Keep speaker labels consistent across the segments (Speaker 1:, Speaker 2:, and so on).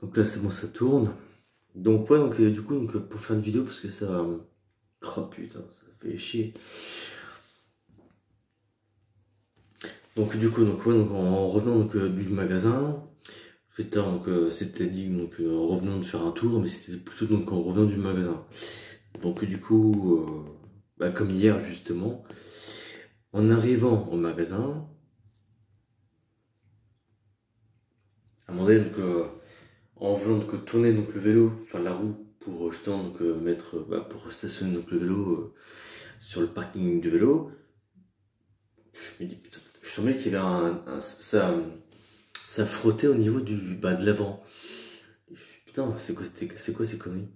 Speaker 1: Donc là c'est bon, ça tourne. Donc ouais, donc du coup, pour faire une vidéo, parce que ça... Oh putain, ça fait chier. Donc du coup, donc, ouais, donc, en revenant du magasin, donc c'était dit en revenant de faire un tour, mais c'était plutôt donc en revenant du magasin. Donc du coup, comme hier justement, en arrivant au magasin, à un moment donné, en voulant tourner le vélo, enfin la roue pour justement mettre, pour stationner le vélo sur le parking du vélo, je me dis putain, je sentais qu'il y avait ça frottait au niveau de l'avant. Putain, c'est quoi ces conneries?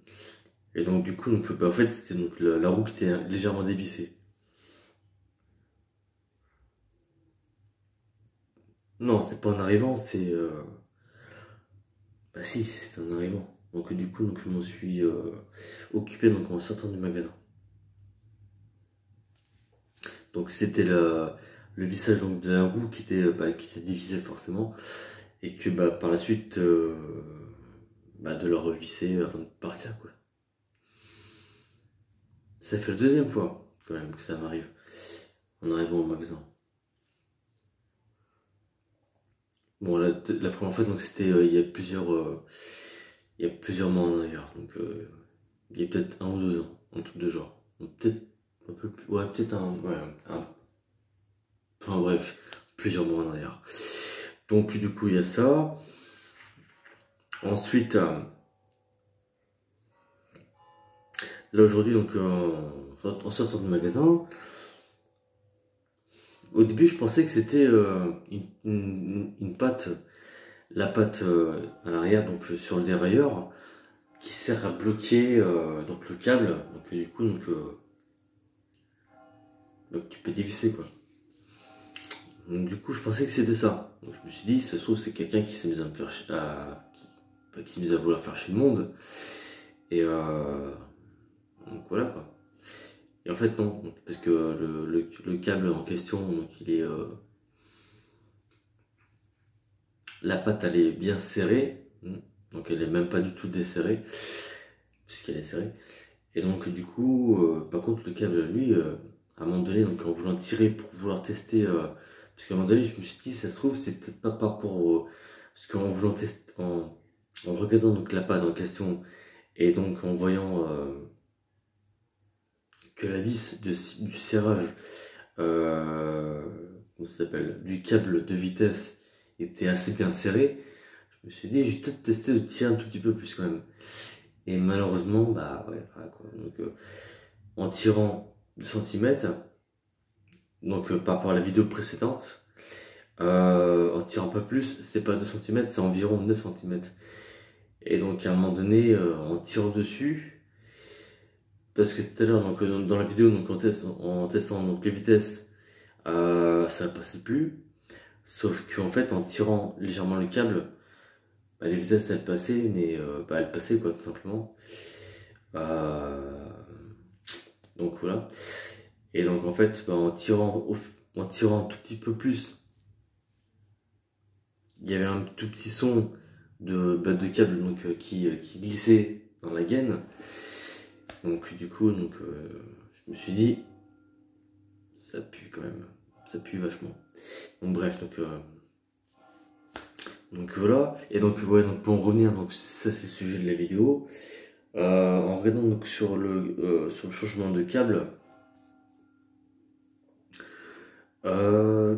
Speaker 1: Et donc du coup, en fait, c'était la roue qui était légèrement dévissée. Non, c'est pas en arrivant, c'est bah si, c'est en arrivant. Donc du coup, je m'en suis occupé en sortant du magasin. Donc c'était le vissage de la roue qui était dévissé forcément, et que par la suite de le revisser avant de partir quoi. Ça fait la deuxième fois quand même que ça m'arrive en arrivant au magasin. Bon, la première fois, donc c'était il y a plusieurs mois en arrière, il y a peut-être 1 ou 2 ans, un truc de genre. Donc, peut-être un peu plus, ouais, peut-être enfin bref, plusieurs mois en arrière. Donc du coup, il y a ça. Ensuite, là aujourd'hui, en sortant du magasin, au début, je pensais que c'était une patte, la patte à l'arrière, donc sur le dérailleur, qui sert à bloquer le câble. Donc tu peux dévisser quoi. Donc du coup, je pensais que c'était ça. Donc je me suis dit, ça se trouve, c'est quelqu'un qui s'est mis à me faire qui s'est mis à vouloir faire chez le monde. Et donc voilà quoi. Et en fait non, parce que le câble en question, il est la patte elle est bien serrée, donc elle est même pas du tout desserrée, puisqu'elle est serrée. Et donc du coup, par contre le câble lui, à un moment donné, en voulant tirer pour vouloir tester, parce qu'à un moment donné je me suis dit, ça se trouve c'est peut-être pas par rapport parce qu'en voulant tester, en regardant la patte en question, et donc en voyant que la vis du serrage, comment ça s'appelle, du câble de vitesse était assez bien serré, je me suis dit, je vais peut-être tester de tirer un tout petit peu plus quand même. Et malheureusement, bah ouais, voilà quoi. En tirant 2 centimètres, par rapport à la vidéo précédente, en tirant un peu plus, c'est pas 2 centimètres, c'est environ 9 centimètres. Et donc à un moment donné, en tirant dessus, parce que tout à l'heure, dans la vidéo, en testant les vitesses, ça ne passait plus. Sauf qu'en fait, en tirant légèrement le câble, les vitesses elles passaient, mais elles passaient quoi, tout simplement. Donc voilà. Et donc en fait, en tirant un tout petit peu plus, il y avait un tout petit son de câble qui glissait dans la gaine. Donc du coup, je me suis dit, ça pue quand même, ça pue vachement. Donc bref, voilà. Et ouais, pour en revenir, ça c'est le sujet de la vidéo. En regardant sur le changement de câble, je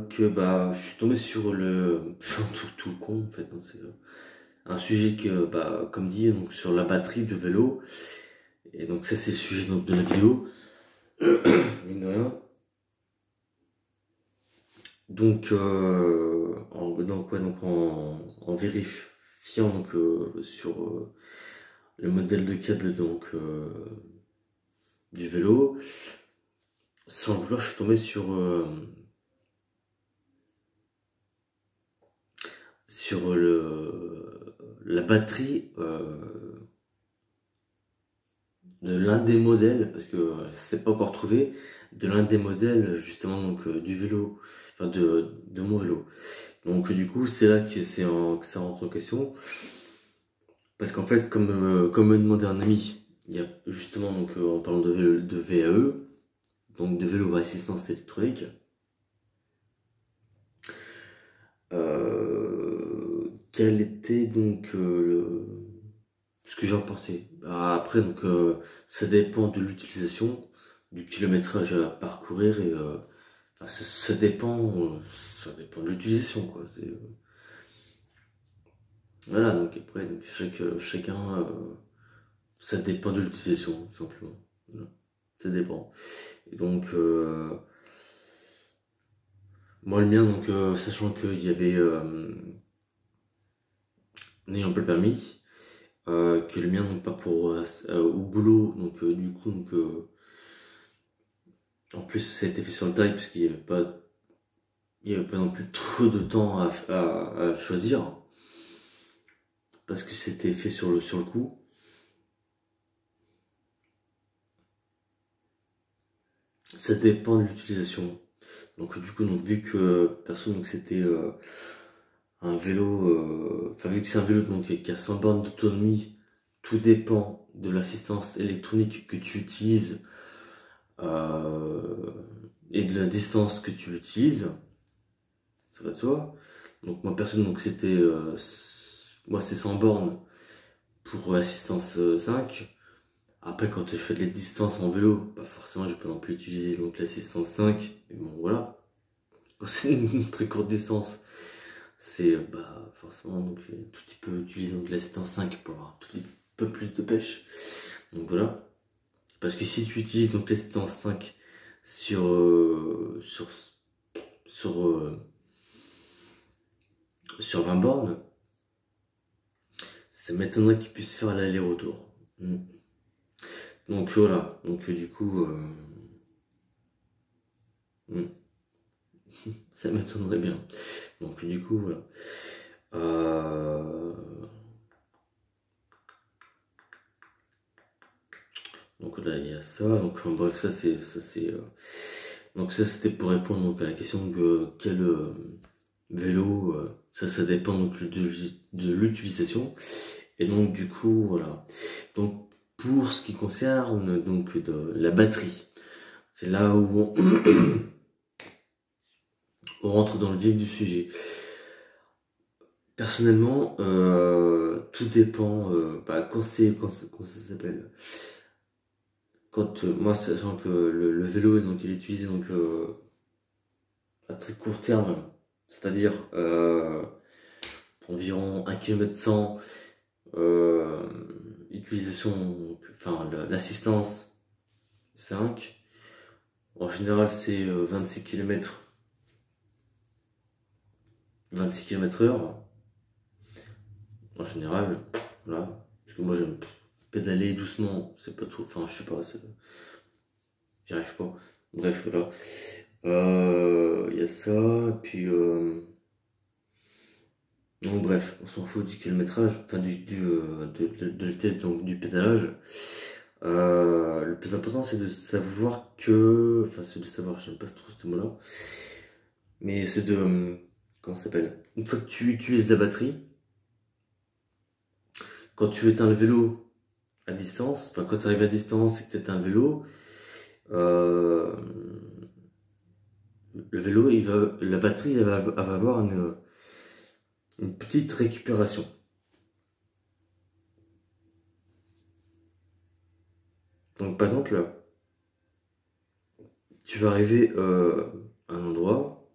Speaker 1: suis tombé sur tout le con en fait, hein, c'est un sujet comme dit, sur la batterie du vélo. Et donc ça c'est le sujet de la vidéo, mine de rien. En vérifiant sur le modèle de câble du vélo, sans le vouloir, je suis tombé sur la batterie de l'un des modèles, parce que c'est pas encore trouvé, de l'un des modèles justement du vélo, enfin de mon vélo. Donc du coup c'est là que ça rentre en question. Parce qu'en fait, comme me demandait un ami, il y a justement, donc, en parlant de VAE, donc de vélo à assistance électronique, quel était donc ce que j'en pensais. Bah, après, donc, ça dépend de l'utilisation, du kilométrage à parcourir et enfin, ça dépend de l'utilisation, quoi. Voilà, donc après, donc, chacun, ça dépend de l'utilisation, tout simplement. Voilà. Ça dépend. Et donc, moi, le mien, donc, sachant qu'il y avait, n'ayant pas le permis, que le mien, donc, pas pour, au boulot, donc, du coup, donc, en plus, ça a été fait sur le taille, parce il y avait pas non plus trop de temps à choisir, parce que c'était fait sur le coup. Ça dépend de l'utilisation. Donc du coup, donc, vu que perso, donc c'était un vélo, enfin vu que c'est un vélo donc, qui a 100 bornes d'autonomie, tout dépend de l'assistance électronique que tu utilises euh, et de la distance que tu l'utilises, ça va de soi. Donc moi perso, donc c'était, moi c'est 100 bornes pour assistance 5. Après, quand je fais de la distance en vélo, pas forcément, je peux non plus utiliser donc l'assistance 5. Mais bon, voilà. Quand c'est une très courte distance, c'est bah, forcément donc, tout petit peu utiliser donc l'assistance 5 pour avoir un tout petit peu plus de pêche. Donc voilà. Parce que si tu utilises donc l'assistance 5 sur, sur, sur 20 bornes, ça m'étonnerait qu'ils puissent faire l'aller-retour. Mm. Donc voilà. Donc du coup, ça m'étonnerait bien. Donc du coup, voilà. Euh, donc là, il y a ça. Donc enfin, bref, donc ça c'était pour répondre donc, à la question de quel vélo. Ça dépend donc de l'utilisation. Et donc du coup, voilà. Donc pour ce qui concerne donc de la batterie, c'est là où on rentre dans le vif du sujet. Personnellement, tout dépend. Bah, quand ça s'appelle. Quand moi, sachant que le vélo, donc il est utilisé donc à très court terme, c'est-à-dire environ 1 km 100, utilisation, enfin l'assistance 5. En général, c'est 26 km, 26 km heure. En général, voilà. Parce que moi, j'aime pédaler doucement, c'est pas trop, enfin, je sais pas, j'y arrive pas. Bref, voilà. Il y a ça, puis donc bref, on s'en fout du kilométrage, enfin de la vitesse donc du pédalage. Le plus important c'est de savoir que, enfin c'est de savoir, j'aime pas trop ce mot-là, mais c'est de, comment ça s'appelle? Une fois que tu utilises la batterie, quand tu éteins le vélo à distance, enfin quand tu arrives à distance et que tu éteins le vélo, euh, la batterie elle va avoir une petite récupération. Donc par exemple, tu vas arriver à un endroit,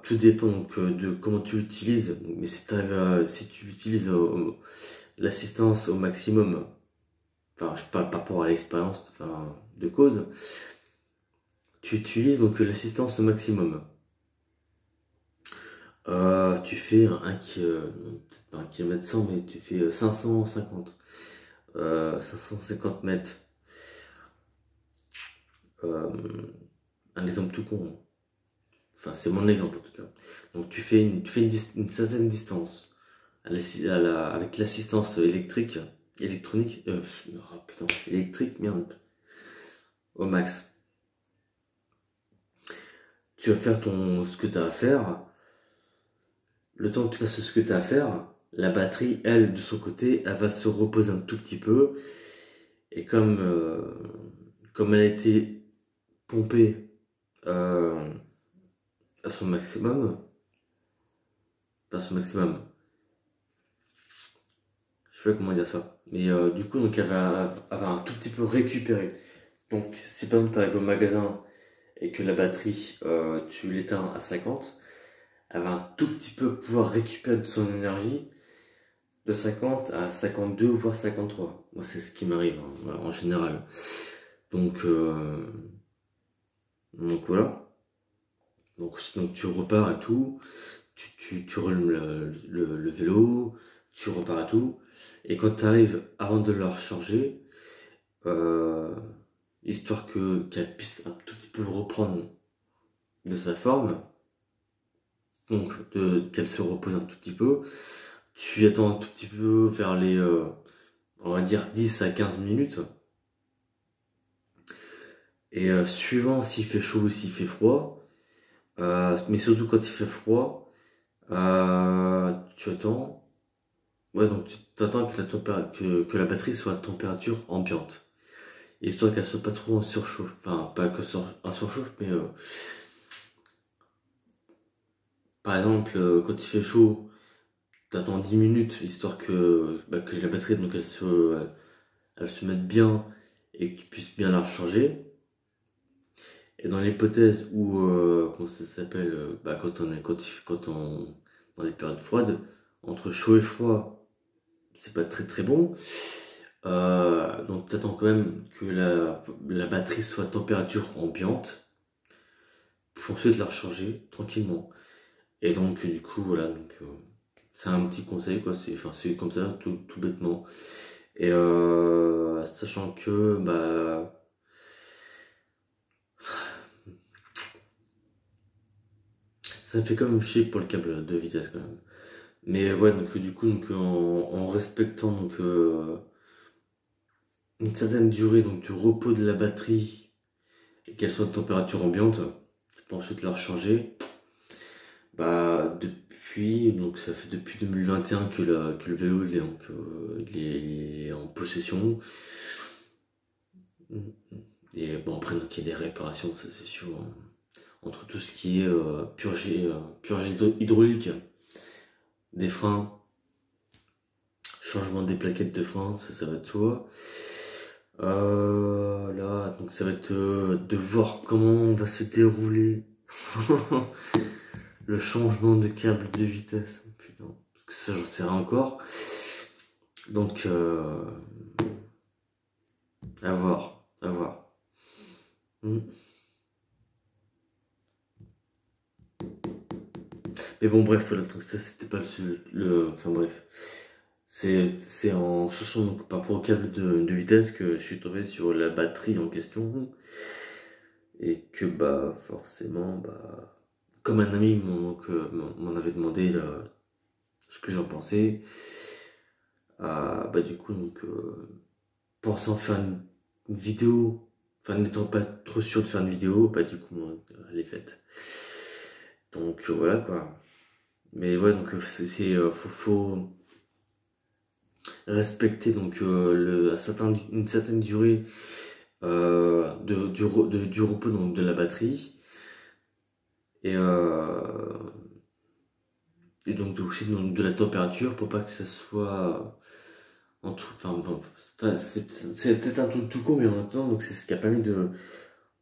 Speaker 1: tout dépend donc, de comment tu l'utilises, mais si tu utilises l'assistance au maximum, enfin je parle par rapport à l'expérience enfin, de cause, tu utilises donc l'assistance au maximum. Tu fais peut-être pas 1 km 100, mais tu fais 550 mètres. Euh, un exemple tout con, hein. Enfin, c'est mon exemple en tout cas. Donc une certaine distance avec l'assistance électronique, oh, putain, électrique, merde, au max. Tu vas faire ce que tu as à faire. Le temps que tu fasses ce que tu as à faire, la batterie, elle, de son côté, elle va se reposer un tout petit peu. Et comme elle a été pompée à son maximum, pas son maximum, je sais pas comment dire ça, mais du coup, donc elle va un tout petit peu récupérer. Donc, si par exemple tu arrives au magasin et que la batterie, tu l'éteins à 50, elle va un tout petit peu pouvoir récupérer de son énergie de 50 à 52 voire 53. Moi, c'est ce qui m'arrive hein, voilà, en général. Donc, donc voilà. Donc tu repars et tout. Tu roules le vélo, tu repars et tout. Et quand tu arrives avant de le recharger, euh, histoire qu'elle puisse un tout petit peu reprendre de sa forme, donc qu'elle se repose un tout petit peu, tu attends un tout petit peu vers les, on va dire 10 à 15 minutes. Et suivant s'il fait chaud ou s'il fait froid, mais surtout quand il fait froid, tu attends. Ouais, donc tu attends que la batterie soit à température ambiante. Histoire qu'elle soit pas trop en surchauffe. Enfin, pas que en surchauffe, mais par exemple, quand il fait chaud, t'attends 10 minutes, histoire que la batterie, donc elle se mette bien et que tu puisses bien la recharger. Et dans l'hypothèse où, comment ça s'appelle, dans les périodes froides, entre chaud et froid, c'est pas très très bon. Donc t'attends quand même que la batterie soit à température ambiante pour ensuite la recharger tranquillement. Et donc du coup voilà, donc c'est un petit conseil quoi, c'est comme ça tout bêtement. Et sachant que bah ça me fait quand même chier pour le câble de vitesse quand même. Mais ouais, donc du coup, en respectant une certaine durée donc, du repos de la batterie et qu'elle soit de température ambiante, pour ensuite la recharger, bah donc ça fait depuis 2021 que le vélo il est en possession. Et bon après donc il y a des réparations, ça c'est sûr. Hein. Entre tout ce qui est purgée hydraulique, des freins, changement des plaquettes de frein, ça va de soi. Là, donc ça va être de voir comment va se dérouler le changement de câble de vitesse. Putain, parce que ça, j'en sais rien encore. Donc, à voir, à voir. Hmm. Mais bon, bref, voilà, donc ça, c'était pas enfin bref. C'est en cherchant donc, par rapport au câble de vitesse que je suis tombé sur la batterie en question. Et que, bah, forcément, bah, comme un ami m'en avait demandé ce que j'en pensais, bah, du coup, donc, pensant faire une vidéo, enfin, n'étant pas trop sûr de faire une vidéo, bah, du coup, elle est faite. Donc, voilà, quoi. Mais ouais, donc, faut respecter, donc, une certaine durée, du repos, donc, de la batterie. Et, et donc aussi de la température pour pas que ça soit en tout, enfin bon, c'est peut-être un truc tout court mais en attendant donc c'est ce qui a permis de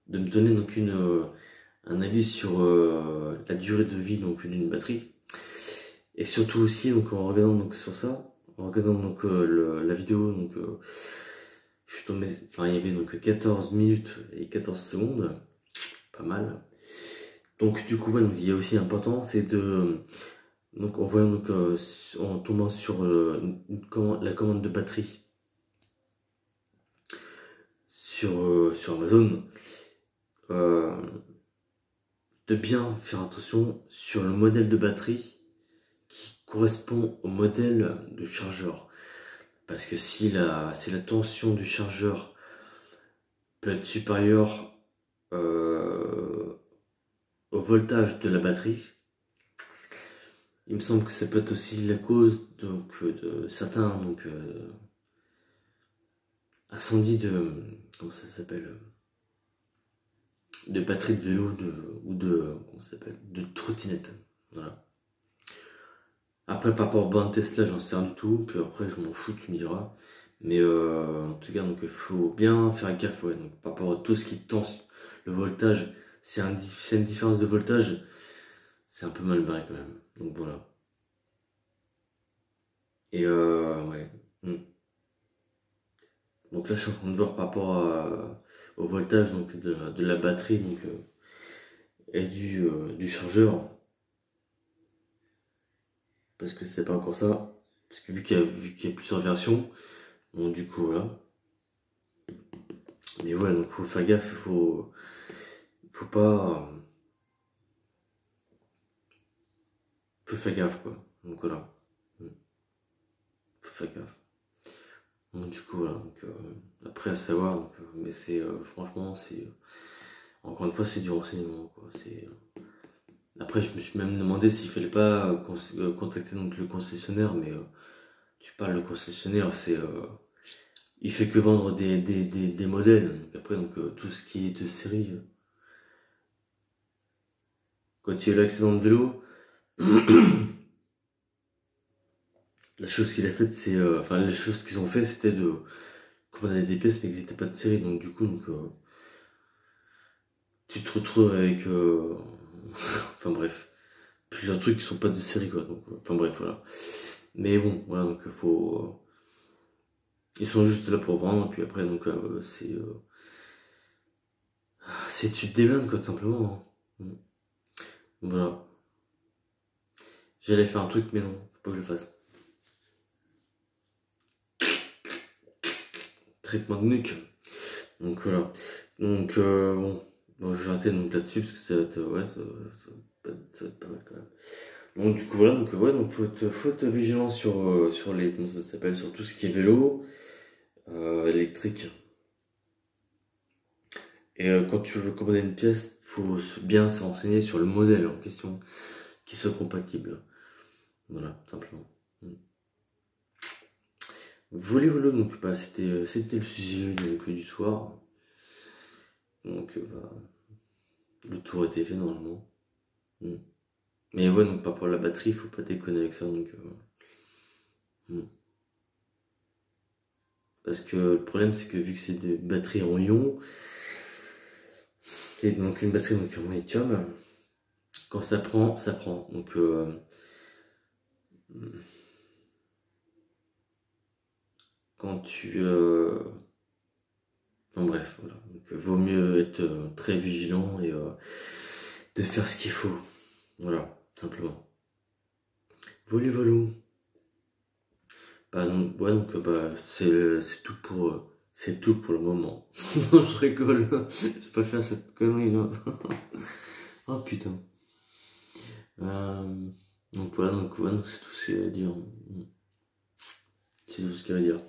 Speaker 1: me donner donc un avis sur la durée de vie donc d'une batterie et surtout aussi donc en regardant donc sur ça en regardant donc la vidéo donc je suis tombé, enfin il y avait donc 14 minutes et 14 secondes, pas mal. Donc du coup ouais, donc, il y a aussi important c'est de donc en voyant donc en tombant sur la commande de batterie sur Amazon, euh, de bien faire attention sur le modèle de batterie qui correspond au modèle de chargeur. Parce que si la tension du chargeur peut être supérieure au voltage de la batterie, il me semble que ça peut être aussi la cause donc, de certains donc, incendies de... Comment ça s'appelle, de batterie de vélo ou de... Comment ça s'appelle, de trottinette. Voilà. Après, par rapport au banc Tesla, j'en sais rien du tout. Puis après, je m'en fous, tu me diras. Mais en tout cas, donc il faut bien faire gaffe. Ouais. Donc, par rapport à tout ce qui tend le voltage, s'il y a une différence de voltage, c'est un peu mal barré quand même. Donc voilà. Et ouais. Donc là, je suis en train de voir par rapport au voltage donc, de la batterie donc, et du chargeur. Parce que c'est pas encore ça. Parce que vu qu'il y a plusieurs versions, donc du coup voilà. Mais ouais, donc faut faire gaffe, faut pas. Faut faire gaffe quoi. Donc voilà. Faut faire gaffe. Donc du coup voilà. Donc, après à savoir, donc, mais c'est franchement c'est. Encore une fois c'est du renseignement quoi. Après je me suis même demandé s'il fallait pas contacter donc le concessionnaire, mais tu parles le concessionnaire, il fait que vendre des modèles. Donc après donc tout ce qui est de série. Quand il y a eu l'accident de vélo, la chose qu'il a faite, enfin, les choses qu'ils ont fait, c'était de commander des pièces, mais qu'ils n'étaient pas de série. Donc, du coup, tu te retrouves avec. Enfin, bref. Plusieurs trucs qui sont pas de série, quoi. Donc, enfin, bref, voilà. Mais bon, voilà, donc, faut. Ils sont juste là pour vendre, puis après, donc, c'est. Tu te démerdes, quoi, tout simplement. Hein. Voilà. J'allais faire un truc, mais non, faut pas que je le fasse. Traitement de nuque. Donc voilà. Donc bon. Donc, je vais arrêter donc là-dessus parce que ça va être, ouais, ça va être pas mal quand même. Donc du coup voilà, donc ouais, donc faut être vigilant sur les, comment ça s'appelle, sur tout ce qui est vélo, électrique. Et quand tu veux commander une pièce, faut bien se renseigner sur le modèle en question, qui soit compatible. Voilà, simplement. Voilà, donc bah, c'était le sujet donc, du soir. Donc bah, le tour était fait normalement. Mais ouais, donc pas pour la batterie, faut pas déconner avec ça. Donc, parce que le problème, c'est que vu que c'est des batteries en ion, et donc une batterie donc, en lithium, quand ça prend, ça prend. Donc, quand tu. Enfin, bref, voilà. Donc, vaut mieux être très vigilant et de faire ce qu'il faut. Voilà, simplement. Volou. Bah, donc, ouais, donc, bah, c'est tout pour. C'est tout pour le moment. Je rigole. Je vais pas faire cette connerie là. Oh putain. Donc voilà, donc c'est tout ce qu'il y a à dire. C'est tout ce qu'il y a à dire.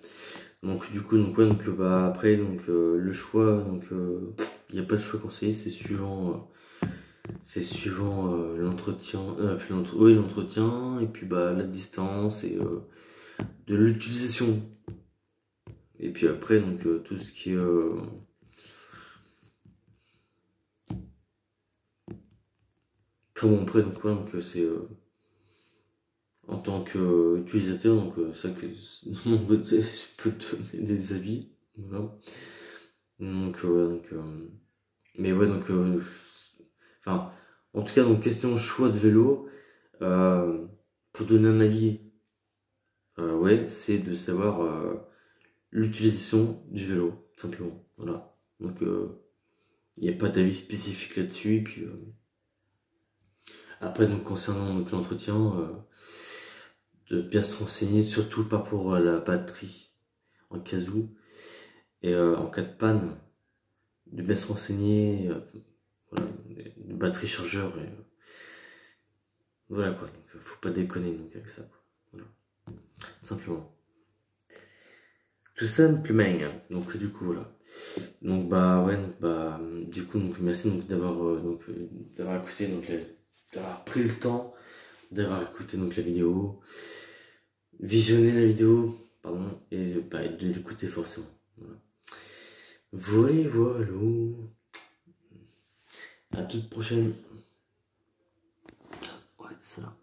Speaker 1: Donc du coup, donc ouais, donc bah après, donc le choix, donc il n'y a pas de choix conseillé, c'est suivant l'entretien, oui, l'entretien, et puis bah la distance et de l'utilisation. Et puis après, donc tout ce qui est enfin bon, après, donc, ouais, donc c'est en tant qu'utilisateur, donc ça que de mon côté, je peux te donner des avis. Voilà. Donc, mais ouais, donc, enfin, en tout cas, donc, question choix de vélo, pour donner un avis, ouais, c'est de savoir l'utilisation du vélo, simplement. Voilà. Donc, il n'y a pas d'avis spécifique là-dessus. Et puis, après, donc, concernant donc, l'entretien, de bien se renseigner, surtout par rapport à la batterie en cas où, et en cas de panne, de bien se renseigner, voilà, de batterie chargeur, et voilà quoi, donc faut pas déconner donc avec ça, quoi. Voilà, simplement. Tout simplement, donc du coup voilà. Donc bah ouais, donc, bah, du coup donc merci donc d'avoir écouté, donc d'avoir pris le temps d'avoir écouté donc la vidéo, visionné la vidéo, pardon, et de l'écouter forcément. Voilà, voilà. À toute prochaine. Ouais, c'est ça.